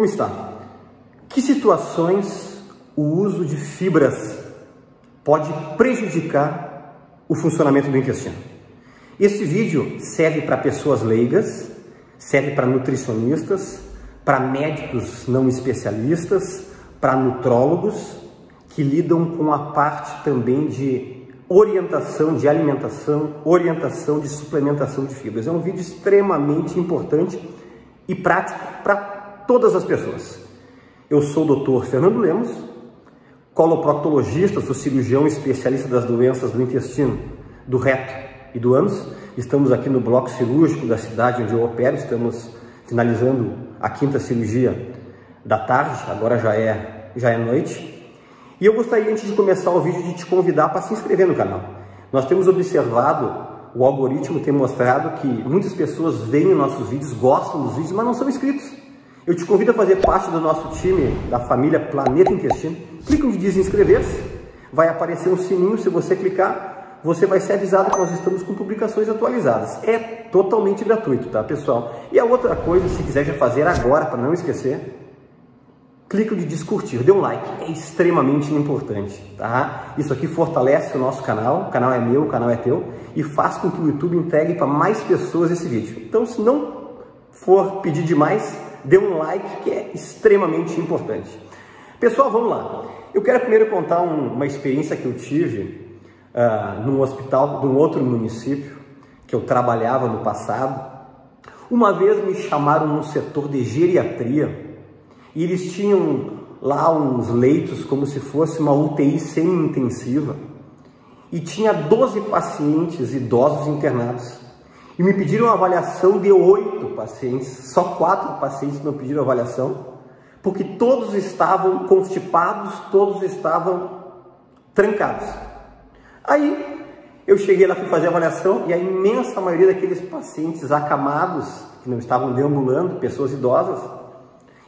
Como está? Que situações o uso de fibras pode prejudicar o funcionamento do intestino? Esse vídeo serve para pessoas leigas, serve para nutricionistas, para médicos não especialistas, para nutrólogos que lidam com a parte também de orientação de alimentação, orientação de suplementação de fibras. É um vídeo extremamente importante e prático para todas as pessoas. Eu sou o Dr. Fernando Lemos, coloproctologista, sou cirurgião especialista das doenças do intestino, do reto e do ânus. Estamos aqui no bloco cirúrgico da cidade onde eu opero, estamos finalizando a 5ª cirurgia da tarde, agora já é noite. E eu gostaria, antes de começar o vídeo, de te convidar para se inscrever no canal. Nós temos observado, o algoritmo tem mostrado que muitas pessoas veem nossos vídeos, gostam dos vídeos, mas não são inscritos. Eu te convido a fazer parte do nosso time, da família Planeta Intestino. Clica onde diz inscrever-se, vai aparecer um sininho, se você clicar, você vai ser avisado que nós estamos com publicações atualizadas. É totalmente gratuito, tá, pessoal? E a outra coisa, se quiser já fazer agora, para não esquecer, clica onde diz curtir, dê um like, é extremamente importante, tá? Isso aqui fortalece o nosso canal, o canal é meu, o canal é teu, e faz com que o YouTube entregue para mais pessoas esse vídeo. Então, se não for pedir demais, dê um like, que é extremamente importante. Pessoal, vamos lá. Eu quero primeiro contar uma experiência que eu tive num hospital de um outro município, que eu trabalhava no passado. Uma vez me chamaram no setor de geriatria, e eles tinham lá uns leitos como se fosse uma UTI semi-intensiva, e tinha 12 pacientes idosos internados, e me pediram uma avaliação de 8 pacientes, só 4 pacientes não pediram avaliação, porque todos estavam constipados, todos estavam trancados. Aí eu cheguei lá, fui fazer a avaliação, e a imensa maioria daqueles pacientes acamados, que não estavam deambulando, pessoas idosas,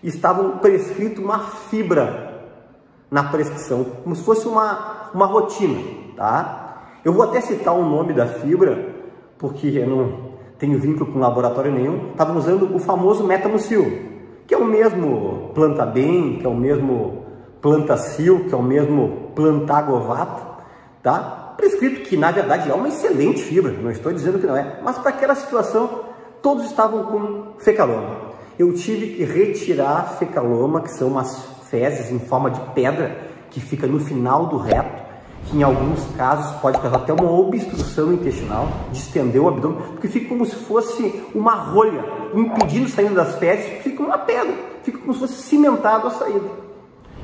estavam prescrito uma fibra na prescrição, como se fosse uma rotina, tá? Eu vou até citar o nome da fibra, porque eu não tenho vínculo com laboratório nenhum. Estavam usando o famoso Metamucil, que é o mesmo Plantabem, que é o mesmo Plantacil, que é o mesmo Plantagovata, tá? Prescrito, que na verdade é uma excelente fibra, não estou dizendo que não é, mas para aquela situação todos estavam com fecaloma. Eu tive que retirar a fecaloma, que são umas fezes em forma de pedra, que fica no final do reto, que em alguns casos pode causar até uma obstrução intestinal, distender o abdômen, porque fica como se fosse uma rolha, impedindo saindo das fezes, fica uma pedra, fica como se fosse cimentado a saída.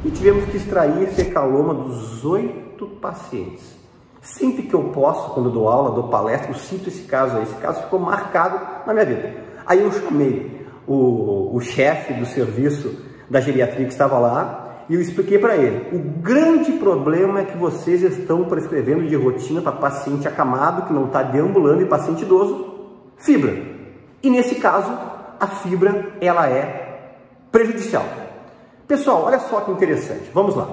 E tivemos que extrair fecaloma dos 8 pacientes. Sempre que eu posso, quando eu dou aula, dou palestra, eu cito esse caso aí. Esse caso ficou marcado na minha vida. Aí eu chamei o chefe do serviço da geriatria que estava lá, e eu expliquei para ele: o grande problema é que vocês estão prescrevendo de rotina para paciente acamado, que não está deambulando, e paciente idoso, fibra. E nesse caso, a fibra, ela é prejudicial. Pessoal, olha só que interessante, vamos lá.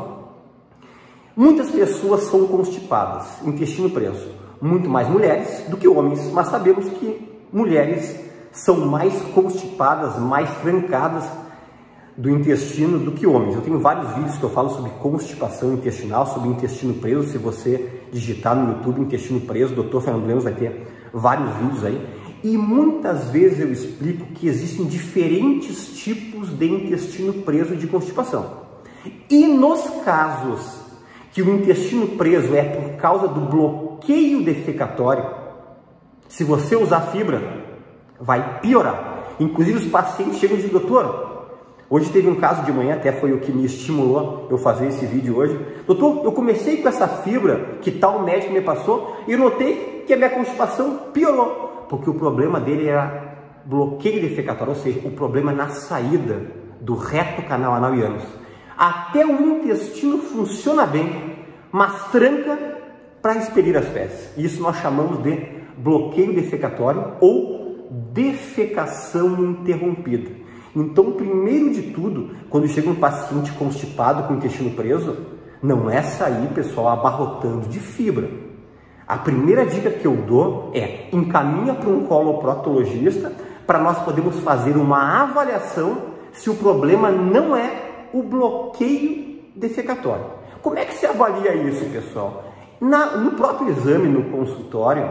Muitas pessoas são constipadas, intestino preso, muito mais mulheres do que homens, mas sabemos que mulheres são mais constipadas, mais trancadas do intestino do que homens. Eu tenho vários vídeos que eu falo sobre constipação intestinal, sobre intestino preso. Se você digitar no YouTube intestino preso, Dr. Fernando Lemos, vai ter vários vídeos aí. E muitas vezes eu explico que existem diferentes tipos de intestino preso e de constipação. E nos casos que o intestino preso é por causa do bloqueio defecatório, se você usar fibra, vai piorar. Inclusive os pacientes chegam e dizem: doutor, hoje teve um caso de manhã, até foi o que me estimulou eu fazer esse vídeo hoje. Doutor, eu comecei com essa fibra que tal médico me passou e eu notei que a minha constipação piorou, porque o problema dele era bloqueio defecatório, ou seja, o problema é na saída do reto canal anal e ânus. Até o intestino funciona bem, mas tranca para expelir as fezes. Isso nós chamamos de bloqueio defecatório ou defecação interrompida. Então, primeiro de tudo, quando chega um paciente constipado com o intestino preso, não é sair, pessoal, abarrotando de fibra. A primeira dica que eu dou é: encaminha para um coloproctologista para nós podermos fazer uma avaliação se o problema não é o bloqueio defecatório. Como é que se avalia isso, pessoal? No próprio exame, no consultório,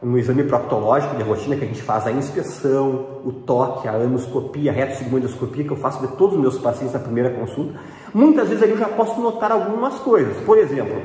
no exame proctológico de rotina que a gente faz, a inspeção, o toque, a anoscopia, a retossigmoidoscopia que eu faço de todos os meus pacientes na primeira consulta, muitas vezes ali eu já posso notar algumas coisas. Por exemplo,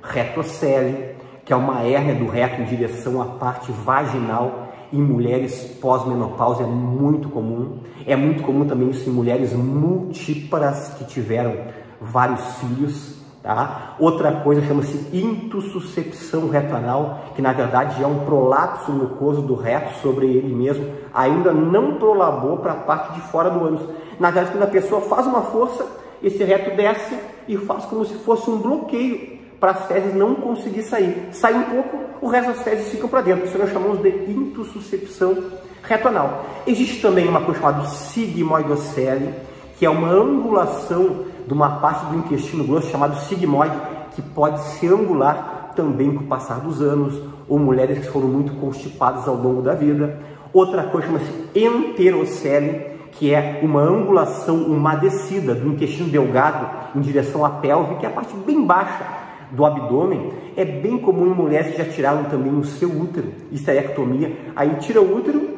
retocele, que é uma hérnia do reto em direção à parte vaginal. Em mulheres pós-menopausa é muito comum. É muito comum também isso em mulheres multíparas que tiveram vários filhos. Tá? Outra coisa chama-se intussuscepção reto-anal, que na verdade é um prolapso mucoso do reto sobre ele mesmo, ainda não prolabou para a parte de fora do ânus. Na verdade, quando a pessoa faz uma força, esse reto desce e faz como se fosse um bloqueio para as fezes não conseguir sair. Sai um pouco, o resto das fezes ficam para dentro. Isso nós chamamos de intussuscepção reto-anal. Existe também uma coisa chamada sigmoidocele, que é uma angulação de uma parte do intestino grosso chamado sigmoide, que pode ser angular também com o passar dos anos, ou mulheres que foram muito constipadas ao longo da vida. Outra coisa chama-se enterocele, que é uma angulação, uma descida do intestino delgado em direção à pelve, que é a parte bem baixa do abdômen. É bem comum em mulheres que já tiraram também o seu útero, histerectomia. Aí tira o útero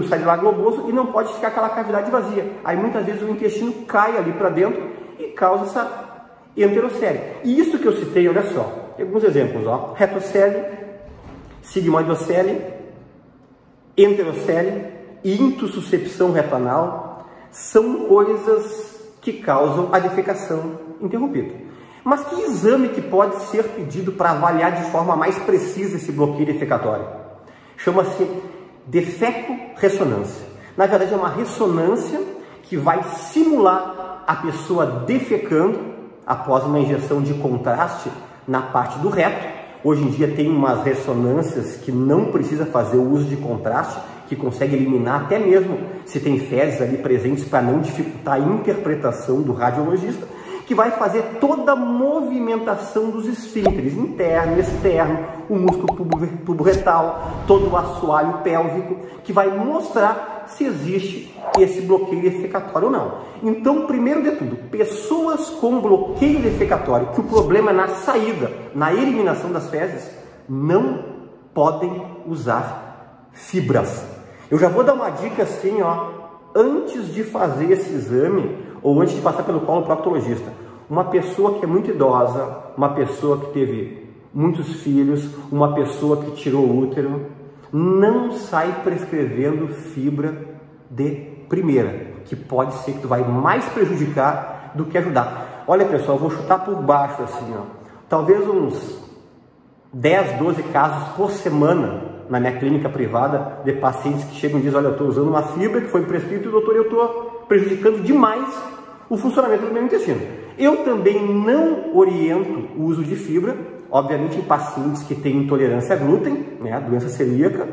sai de lá globoso e não pode ficar aquela cavidade vazia. Aí muitas vezes o intestino cai ali para dentro e causa essa enterocele. E isso que eu citei, olha só, tem alguns exemplos, ó, retocele, sigmoidocele, enterocele, intussuscepção reto-anal, são coisas que causam a defecação interrompida. Mas que exame que pode ser pedido para avaliar de forma mais precisa esse bloqueio defecatório? Chama-se defeco-ressonância. Na verdade é uma ressonância que vai simular a pessoa defecando após uma injeção de contraste na parte do reto. Hoje em dia tem umas ressonâncias que não precisa fazer o uso de contraste, que consegue eliminar até mesmo se tem fezes ali presentes para não dificultar a interpretação do radiologista, que vai fazer toda a movimentação dos esfíncteres, interno, externo, o músculo pubo-retal, todo o assoalho pélvico, que vai mostrar se existe esse bloqueio defecatório ou não. Então, primeiro de tudo, pessoas com bloqueio defecatório, que o problema é na saída, na eliminação das fezes, não podem usar fibras. Eu já vou dar uma dica assim, ó, antes de fazer esse exame, ou antes de passar pelo colo proctologista. Uma pessoa que é muito idosa, uma pessoa que teve muitos filhos, uma pessoa que tirou o útero, não sai prescrevendo fibra de primeira, que pode ser que tu vai mais prejudicar do que ajudar. Olha, pessoal, eu vou chutar por baixo assim, ó. Talvez uns 10, 12 casos por semana na minha clínica privada de pacientes que chegam e dizem: olha, eu estou usando uma fibra que foi prescrita e, doutor, eu estou prejudicando demais o funcionamento do meu intestino. Eu também não oriento o uso de fibra, obviamente em pacientes que têm intolerância a glúten, né, doença celíaca,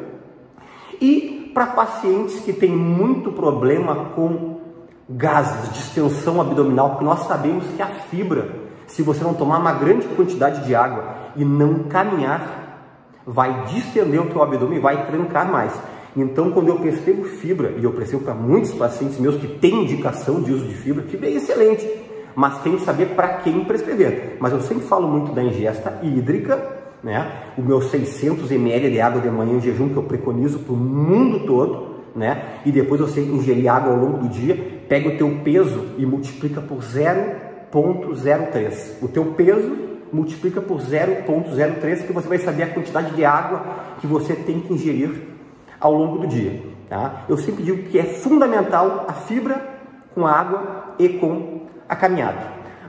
e para pacientes que têm muito problema com gases, distensão abdominal, porque nós sabemos que a fibra, se você não tomar uma grande quantidade de água e não caminhar, vai distender o teu abdômen e vai trancar mais. Então, quando eu prescrevo fibra, e eu prescrevo para muitos pacientes meus que têm indicação de uso de fibra é excelente, mas tem que saber para quem prescrever. Mas eu sempre falo muito da ingesta hídrica, né? O meu 600 ml de água de manhã em jejum, que eu preconizo para o mundo todo, né? E depois você ingerir água ao longo do dia, pega o teu peso e multiplica por 0,03. O teu peso multiplica por 0,03, que você vai saber a quantidade de água que você tem que ingerir ao longo do dia. Tá? Eu sempre digo que é fundamental a fibra com a água e com a caminhada.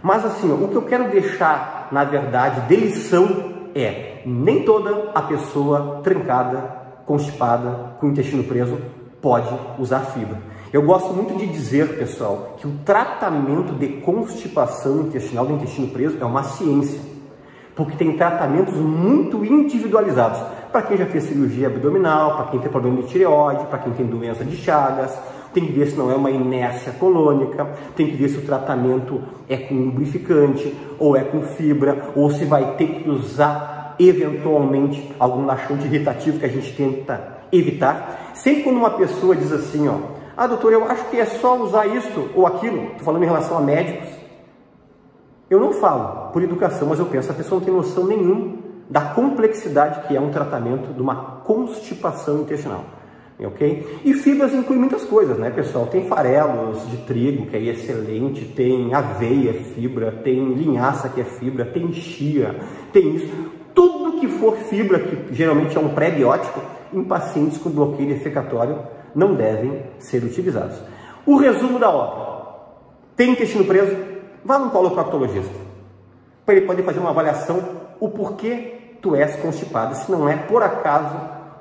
Mas assim, ó, o que eu quero deixar, na verdade, de lição é: nem toda a pessoa trancada, constipada, com o intestino preso, pode usar fibra. Eu gosto muito de dizer, pessoal, que o tratamento de constipação intestinal do intestino preso é uma ciência, porque tem tratamentos muito individualizados para quem já fez cirurgia abdominal, para quem tem problema de tireoide, para quem tem doença de Chagas. Tem que ver se não é uma inércia colônica, tem que ver se o tratamento é com lubrificante, ou é com fibra, ou se vai ter que usar eventualmente algum laxante irritativo que a gente tenta evitar. Sempre quando uma pessoa diz assim, ó, Ah, doutor, eu acho que é só usar isto ou aquilo. Estou falando em relação a médicos. Eu não falo por educação, mas eu penso, a pessoa não tem noção nenhuma da complexidade que é um tratamento de uma constipação intestinal. Ok? E fibras inclui muitas coisas, né, pessoal? Tem farelos de trigo, que é excelente, tem aveia, fibra, tem linhaça, que é fibra, tem chia, tem isso. Tudo que for fibra, que geralmente é um pré-biótico, em pacientes com bloqueio defecatório, não devem ser utilizados. O resumo da obra. Tem intestino preso? Vá num coloproctologista, para ele poder fazer uma avaliação, o porquê tu és constipado, se não é, por acaso,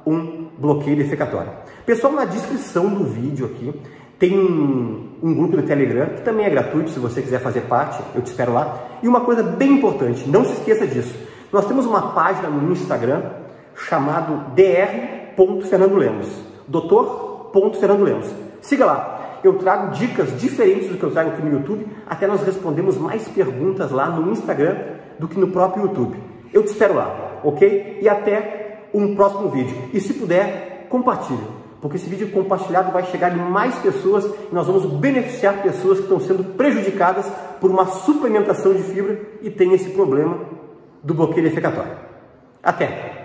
um bloqueio defecatório. Pessoal, na descrição do vídeo aqui, tem um grupo do Telegram, que também é gratuito, se você quiser fazer parte, eu te espero lá. E uma coisa bem importante, não se esqueça disso, nós temos uma página no Instagram, chamado dr.fernandolemos, Dr.Fernandolemos. Siga lá. Eu trago dicas diferentes do que eu trago aqui no YouTube, até nós respondemos mais perguntas lá no Instagram do que no próprio YouTube. Eu te espero lá, ok? E até um próximo vídeo. E se puder, compartilhe, porque esse vídeo compartilhado vai chegar em mais pessoas e nós vamos beneficiar pessoas que estão sendo prejudicadas por uma suplementação de fibra e tem esse problema do bloqueio defecatório. Até!